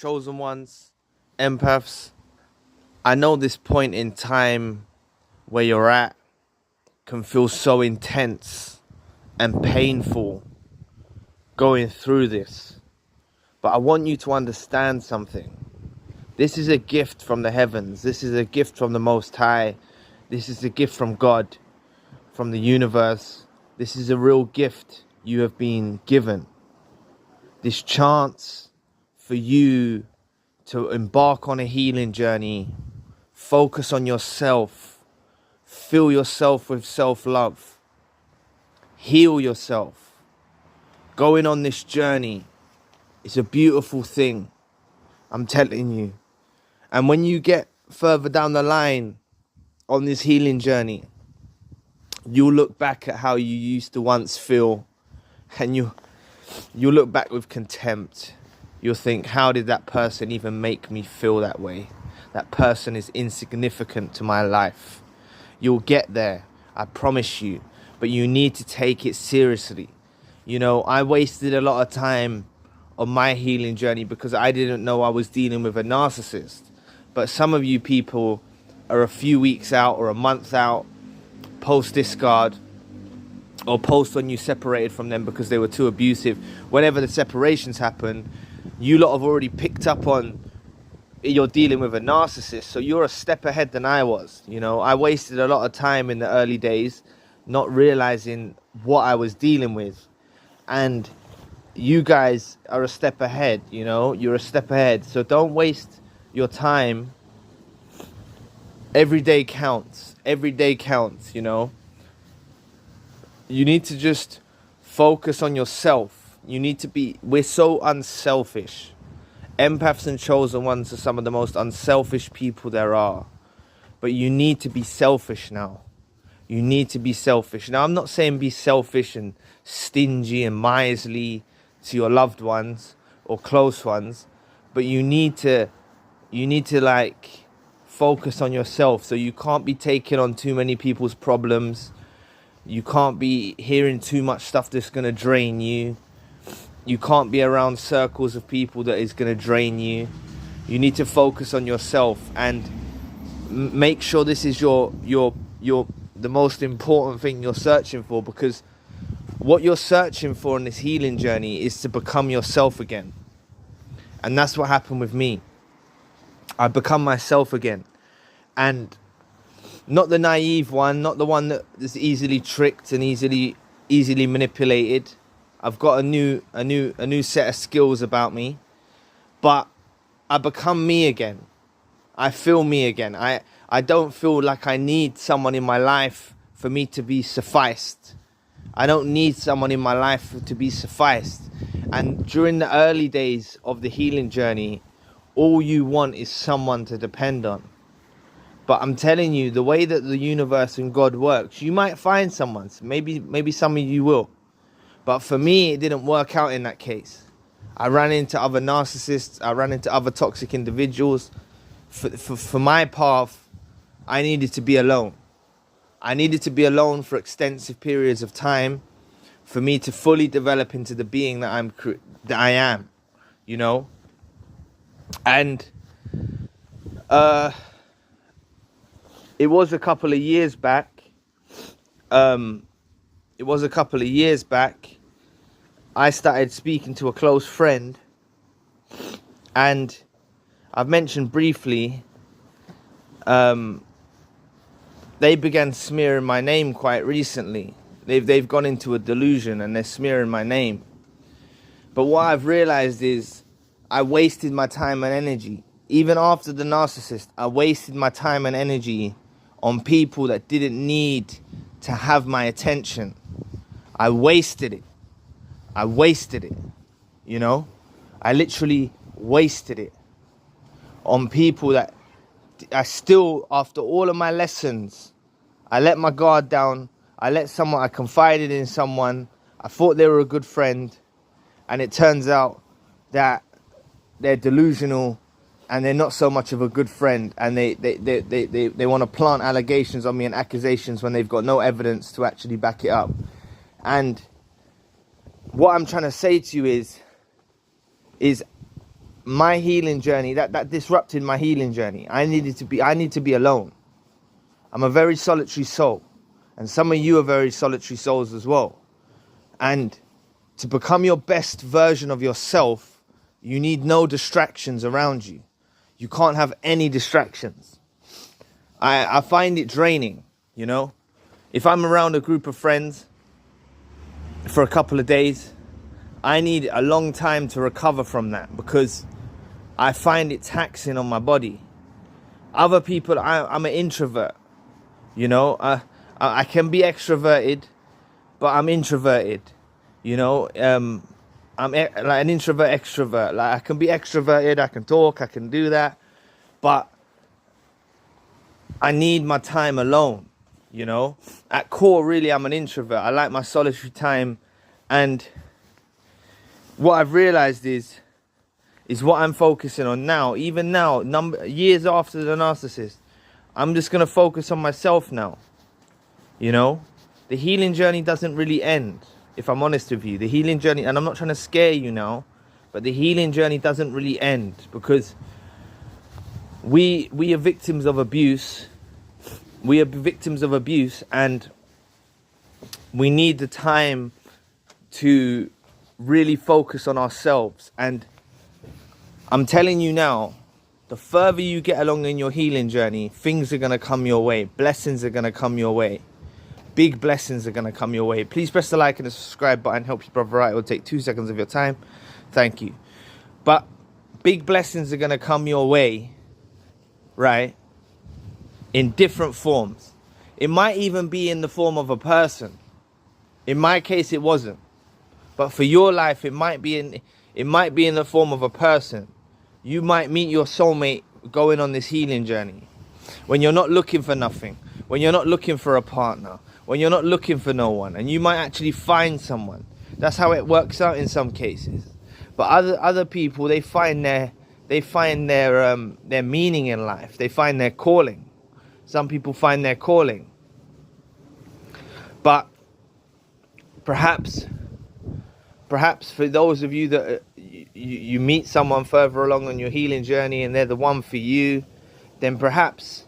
chosen ones, empaths, I know this point in time where you're at can feel so intense and painful going through this. But I want you to understand something. This is a gift from the heavens. This is a gift from the Most High. This is a gift from God, from the universe. This is a real gift you have been given. This chance for you to embark on a healing journey, focus on yourself, fill yourself with self-love, heal yourself. Going on this journey is a beautiful thing, I'm telling you. And when you get further down the line on this healing journey, you'll look back at how you used to once feel, and you'll look back with contempt. You'll think, how did that person even make me feel that way? That person is insignificant to my life. You'll get there, I promise you. But you need to take it seriously. You know, I wasted a lot of time on my healing journey because I didn't know I was dealing with a narcissist. But some of you people are a few weeks out or a month out, post-discard, or post when you separated from them because they were too abusive. Whenever the separations happen, you lot have already picked up on you're dealing with a narcissist. So you're a step ahead than I was. You know, I wasted a lot of time in the early days not realizing what I was dealing with. And you guys are a step ahead, you know, you're a step ahead. So don't waste your time. Every day counts. Every day counts, you know. You need to just focus on yourself. You need to be, we're so unselfish. Empaths and chosen ones are some of the most unselfish people there are. But you need to be selfish now. You need to be selfish. Now, I'm not saying be selfish and stingy and miserly to your loved ones or close ones. But you need to like focus on yourself. So you can't be taking on too many people's problems. You can't be hearing too much stuff that's going to drain you. You can't be around circles of people that is going to drain you. You need to focus on yourself and make sure this is the most important thing you're searching for, because what you're searching for in this healing journey is to become yourself again. And that's what happened with me. I become myself again. And not the naive one, not the one that is easily tricked and easily manipulated. I've got a new set of skills about me, but I become me again. I feel me again. I don't feel like I need someone in my life for me to be sufficed. I don't need someone in my life to be sufficed. And during the early days of the healing journey, all you want is someone to depend on. But I'm telling you, the way that the universe and God works, you might find someone. Maybe some of you will. But for me, it didn't work out in that case. I ran into other narcissists. I ran into other toxic individuals. For my path, I needed to be alone. I needed to be alone for extensive periods of time for me to fully develop into the being that I am, you know. And it was a couple of years back. I started speaking to a close friend, and I've mentioned briefly, they began smearing my name quite recently. They've gone into a delusion and they're smearing my name. But what I've realized is I wasted my time and energy. Even after the narcissist, I wasted my time and energy on people that didn't need to have my attention. I wasted it. You know? I literally wasted it on people that I still, after all of my lessons, I let my guard down. I confided in someone. I thought they were a good friend. And it turns out that they're delusional and they're not so much of a good friend. And they want to plant allegations on me and accusations when they've got no evidence to actually back it up. And what I'm trying to say to you is my healing journey, that disrupted my healing journey. I need to be alone. I'm a very solitary soul, and some of you are very solitary souls as well. And to become your best version of yourself, you need no distractions around you. You can't have any distractions. I find it draining, you know. If I'm around a group of friends for a couple of days, I need a long time to recover from that, because I find it taxing on my body. Other people, I'm an introvert, you know. I can be extroverted, but I'm introverted, you know. I'm like an introvert extrovert. Like, I can be extroverted, I can talk, I can do that, but I need my time alone, you know. At core, really, I'm an introvert. I like my solitary time. And what I've realized is what I'm focusing on now. Even now, years after the Narcissist, I'm just going to focus on myself now, you know. The healing journey doesn't really end, if I'm honest with you. The healing journey, and I'm not trying to scare you now, but the healing journey doesn't really end, because we are victims of abuse. We are victims of abuse, and we need the time to really focus on ourselves. And I'm telling you now, the further you get along in your healing journey, things are going to come your way. Blessings are going to come your way. Big blessings are going to come your way. Please press the like and the subscribe button. Help your brother out. It will take 2 seconds of your time. Thank you. But big blessings are going to come your way, right? In different forms. It might even be in the form of a person. In my case, it wasn't. But for your life, it might be in the form of a person. You might meet your soulmate going on this healing journey. When you're not looking for nothing. When you're not looking for a partner. When you're not looking for no one. And you might actually find someone. That's how it works out in some cases. But other people, they find their meaning in life. They find their calling. Some people find their calling. But perhaps for those of you that you meet someone further along on your healing journey and they're the one for you, then perhaps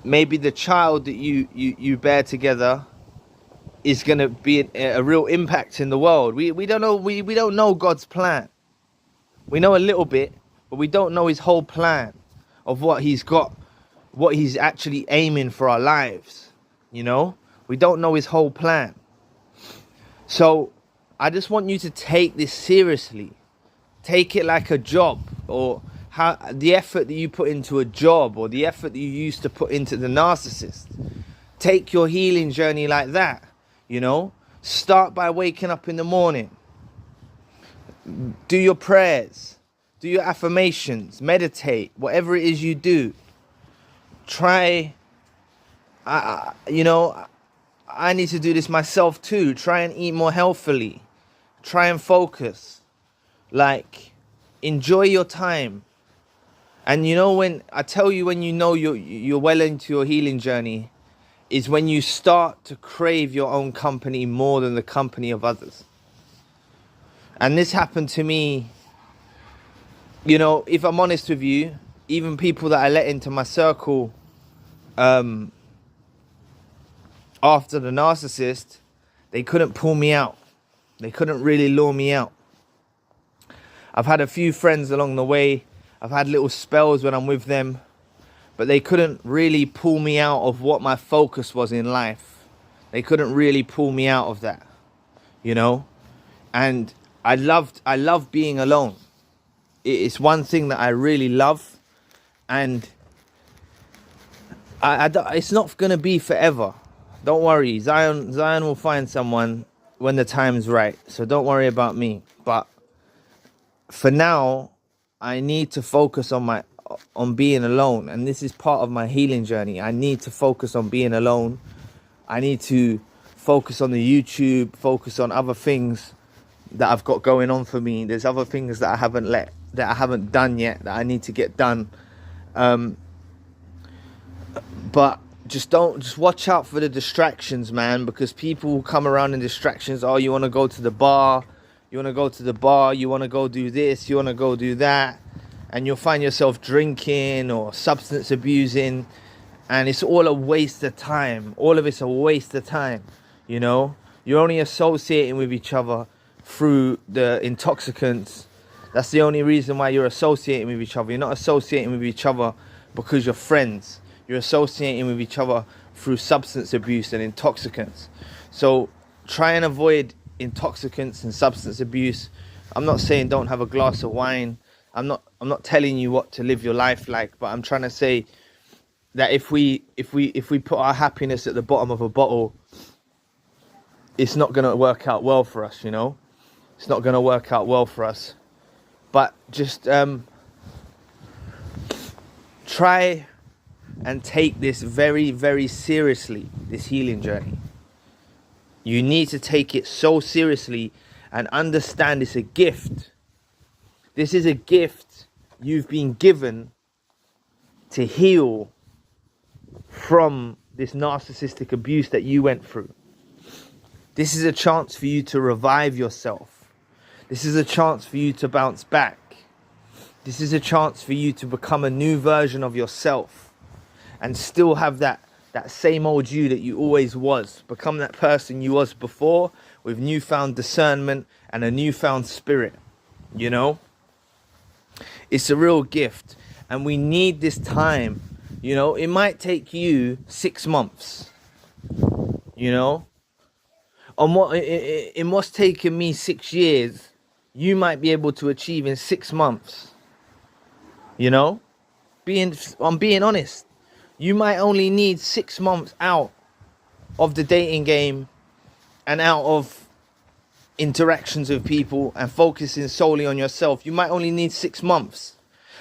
maybe the child that you bear together is going to be a real impact in the world. We don't know. We don't know God's plan. We know a little bit, but we don't know his whole plan of what he's got, what he's actually aiming for our lives. You know, we don't know his whole plan. So I just want you to take this seriously. Take it like a job, or the effort that you put into a job, or the effort that you used to put into the Narcissist. Take your healing journey like that, you know. Start by waking up in the morning. Do your prayers. Do your affirmations. Meditate. Whatever it is you do. Try, you know, I need to do this myself too. Try and eat more healthily. Try and focus. Like, enjoy your time. And you know, when I tell you, when you know you're well into your healing journey, is when you start to crave your own company more than the company of others. And this happened to me, you know, if I'm honest with you, even people that I let into my circle after the Narcissist, they couldn't pull me out. They couldn't really lure me out. I've had a few friends along the way. I've had little spells when I'm with them, but they couldn't really pull me out of what my focus was in life. They couldn't really pull me out of that, you know. And I love being alone. It's one thing that I really love, and it's not going to be forever. Don't worry, Zion will find someone when the time's right. So don't worry about me. But for now, I need to focus on being alone, and this is part of my healing journey. I need to focus on being alone. I need to focus on the YouTube, focus on other things that I've got going on for me. There's other things that I haven't done yet that I need to get done. But just watch out for the distractions, man, because people will come around in distractions. Oh, you want to go to the bar, you want to go to the bar, you want to go do this, you want to go do that. and you'll find yourself drinking or substance abusing, and it's all a waste of time. All of it's a waste of time, you know. You're only associating with each other through the intoxicants. That's the only reason why you're associating with each other. You're not associating with each other because you're friends. You're associating with each other through substance abuse and intoxicants. So try and avoid intoxicants and substance abuse. I'm not saying don't have a glass of wine. I'm not telling you what to live your life like, but I'm trying to say that if we put our happiness at the bottom of a bottle, it's not going to work out well for us, you know. It's not going to work out well for us. But just try and take this very, very seriously, this healing journey. You need to take it so seriously and understand it's a gift. This is a gift you've been given to heal from this narcissistic abuse that you went through. This is a chance for you to revive yourself. This is a chance for you to bounce back. This is a chance for you to become a new version of yourself and still have that same old you that you always was. Become that person you was before with newfound discernment and a newfound spirit, you know? It's a real gift, and we need this time, you know? It might take you 6 months, you know? In what's taken me 6 years, you might be able to achieve in 6 months. You know? I'm being honest. You might only need 6 months out of the dating game and out of interactions with people and focusing solely on yourself. You might only need 6 months.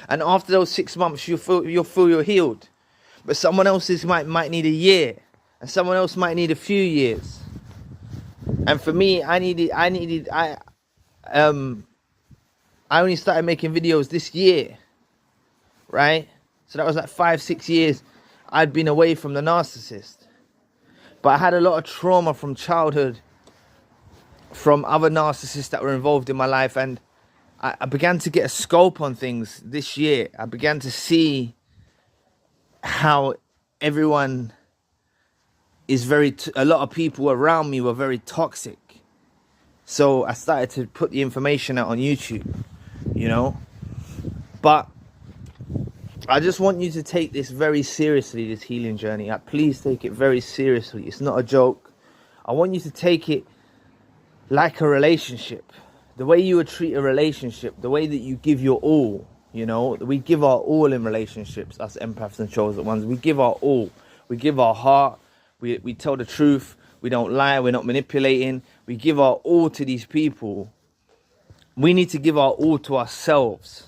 And after those 6 months, you'll feel you're healed. But someone else might need a year. And someone else might need a few years. And for me, I only started making videos this year, right? So that was like 5-6 years I'd been away from the narcissist. But I had a lot of trauma from childhood, from other narcissists that were involved in my life, and I began to get a scope on things this year. I began to see how everyone is a lot of people around me were very toxic. So I started to put the information out on YouTube, you know. But I just want you to take this very seriously, this healing journey. Please take it very seriously. It's not a joke. I want you to take it like a relationship. The way you would treat a relationship, the way that you give your all, you know. We give our all in relationships, us empaths and chosen ones. We give our all. We give our heart. We tell the truth. We don't lie. We're not manipulating. We give our all to these people. We need to give our all to ourselves.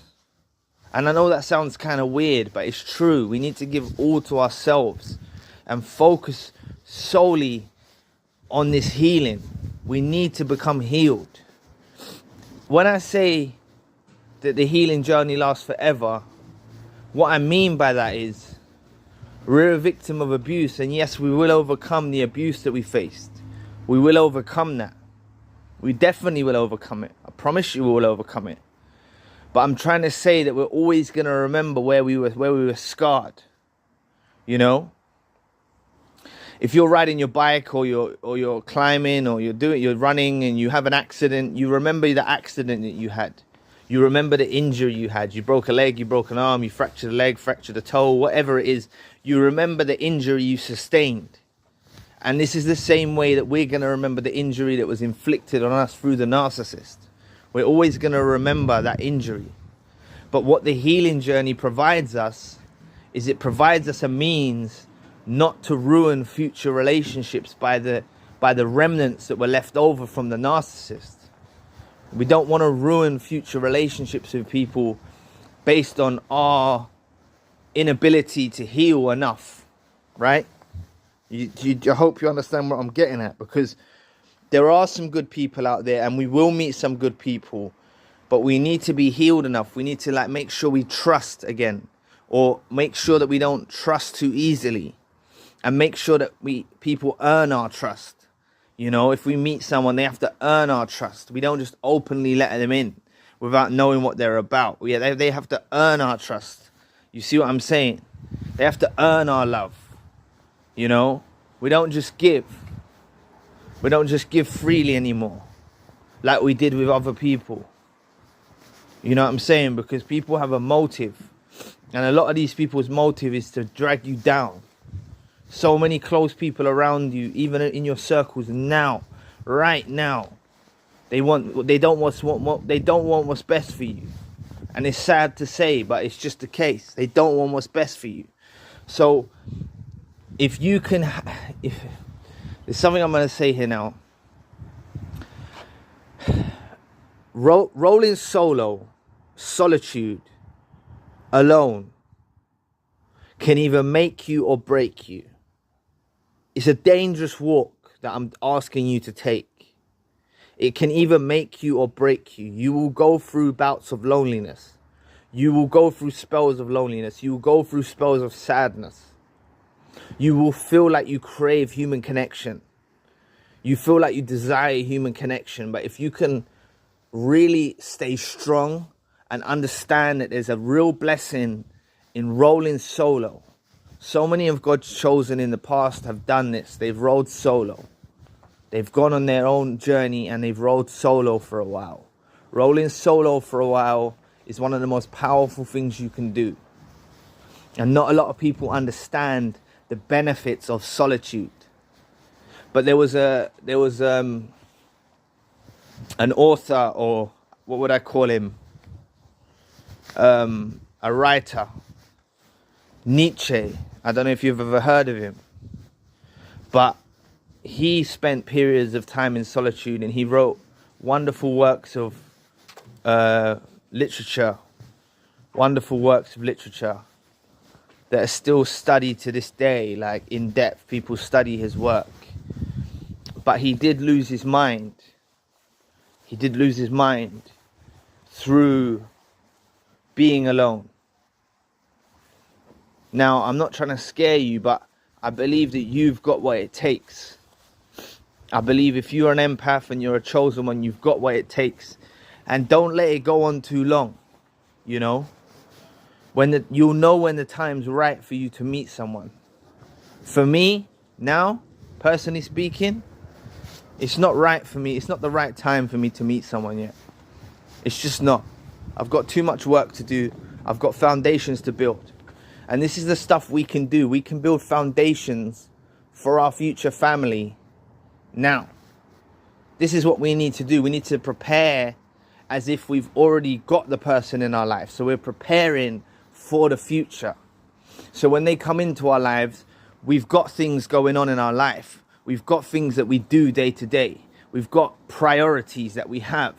And I know that sounds kind of weird, but it's true. We need to give all to ourselves and focus solely on this healing. We need to become healed. When I say that the healing journey lasts forever, what I mean by that is we're a victim of abuse, and yes, we will overcome the abuse that we faced. We will overcome that. We definitely will overcome it. I promise you we will overcome it. But I'm trying to say that we're always going to remember where we were scarred. You know? If you're riding your bike or you're climbing or you're running and you have an accident, you remember the accident that you had. You remember the injury you had. You broke a leg, you broke an arm, you fractured a leg, fractured a toe, whatever it is. You remember the injury you sustained. And this is the same way that we're going to remember the injury that was inflicted on us through the narcissist. We're always going to remember that injury. But what the healing journey provides us is it provides us a means not to ruin future relationships by the remnants that were left over from the narcissist. We don't want to ruin future relationships with people based on our inability to heal enough, right? I hope you understand what I'm getting at, because there are some good people out there and we will meet some good people, but we need to be healed enough. We need to make sure we trust again, or make sure that we don't trust too easily, and make sure that people earn our trust. You know, if we meet someone, they have to earn our trust. We don't just openly let them in. without knowing what they're about. Yeah, they have to earn our trust. You see what I'm saying? They have to earn our love. You know, we don't just give. We don't just give freely anymore, like we did with other people. You know what I'm saying? Because people have a motive, and a lot of these people's motive is to drag you down. So many close people around you, even in your circles now, right now, they don't want what's best for you. And it's sad to say, but it's just the case. They don't want what's best for you. So if you can, if there's something I'm going to say here now. Rolling solo, solitude, alone, can either make you or break you. It's a dangerous walk that I'm asking you to take. It can either make you or break you. You will go through bouts of loneliness. You will go through spells of loneliness. You will go through spells of sadness. You will feel like you crave human connection. You feel like you desire human connection. But if you can really stay strong and understand that there's a real blessing in rolling solo. So many of God's chosen in the past have done this. They've rolled solo. They've gone on their own journey and they've rolled solo for a while. Rolling solo for a while is one of the most powerful things you can do. And not a lot of people understand the benefits of solitude. But there was an author, or what would I call him? A writer, Nietzsche. I don't know if you've ever heard of him, but he spent periods of time in solitude, and he wrote wonderful works of literature that are still studied to this day, like in depth. People study his work. But he did lose his mind. He did lose his mind through being alone. Now, I'm not trying to scare you, but I believe that you've got what it takes. I believe if you're an empath and you're a chosen one, you've got what it takes. And don't let it go on too long, you know. You'll know when the time's right for you to meet someone. For me, now, personally speaking, it's not right for me. It's not the right time for me to meet someone yet. It's just not. I've got too much work to do. I've got foundations to build. And this is the stuff we can do. We can build foundations for our future family now. This is what we need to do. We need to prepare as if we've already got the person in our life. So we're preparing for the future. So when they come into our lives, we've got things going on in our life. We've got things that we do day to day. We've got priorities that we have.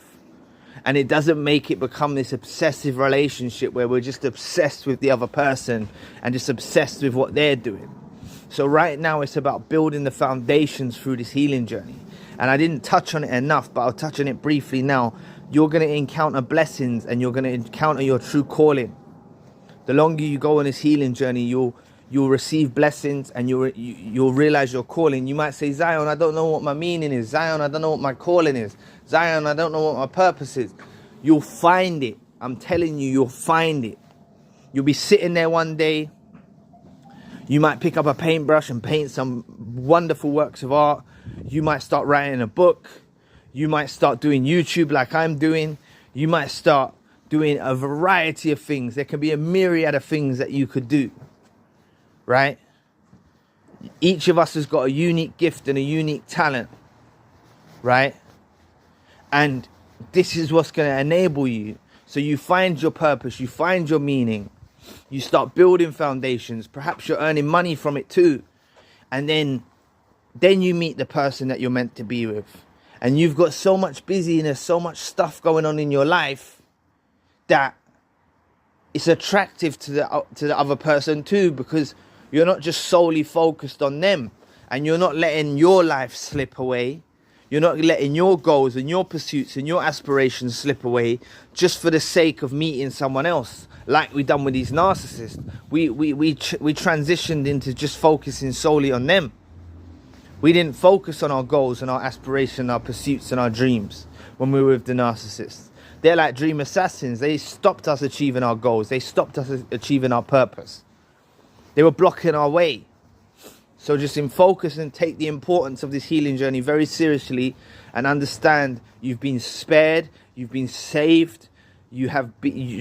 And it doesn't make it become this obsessive relationship where we're just obsessed with the other person and just obsessed with what they're doing. So right now it's about building the foundations through this healing journey. And I didn't touch on it enough, but I'll touch on it briefly now. You're going to encounter blessings and you're going to encounter your true calling. The longer you go on this healing journey, you'll receive blessings and you'll realize your calling. You might say, Zion, I don't know what my meaning is. Zion, I don't know what my calling is. Zion, I don't know what my purpose is. You'll find it. I'm telling you, you'll find it. You'll be sitting there one day. You might pick up a paintbrush and paint some wonderful works of art. You might start writing a book. You might start doing YouTube like I'm doing. You might start doing a variety of things. There can be a myriad of things that you could do. Right? Each of us has got a unique gift and a unique talent. Right? And this is what's going to enable you. So you find your purpose, you find your meaning. You start building foundations. Perhaps you're earning money from it too. And then you meet the person that you're meant to be with. And you've got so much busyness, so much stuff going on in your life that it's attractive to the other person too, because you're not just solely focused on them and you're not letting your life slip away. You're not letting your goals and your pursuits and your aspirations slip away just for the sake of meeting someone else, like we done with these narcissists. We transitioned into just focusing solely on them. We didn't focus on our goals and our aspirations, our pursuits and our dreams when we were with the narcissists. They're like dream assassins. They stopped us achieving our goals. They stopped us achieving our purpose. They were blocking our way. So just in focus and take the importance of this healing journey very seriously, and understand you've been spared, you've been saved, you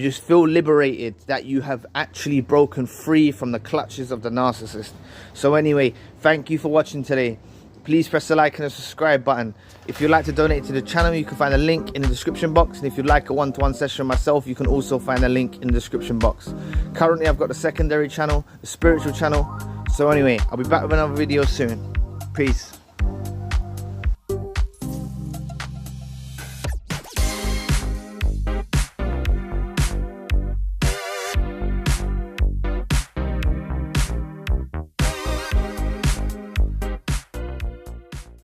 just feel liberated that you have actually broken free from the clutches of the narcissist. So anyway, thank you for watching today. Please press the like and the subscribe button. If you'd like to donate to the channel, you can find a link in the description box. And if you'd like a one-to-one session with myself, you can also find a link in the description box. Currently, I've got the secondary channel, the spiritual channel. So anyway, I'll be back with another video soon. Peace.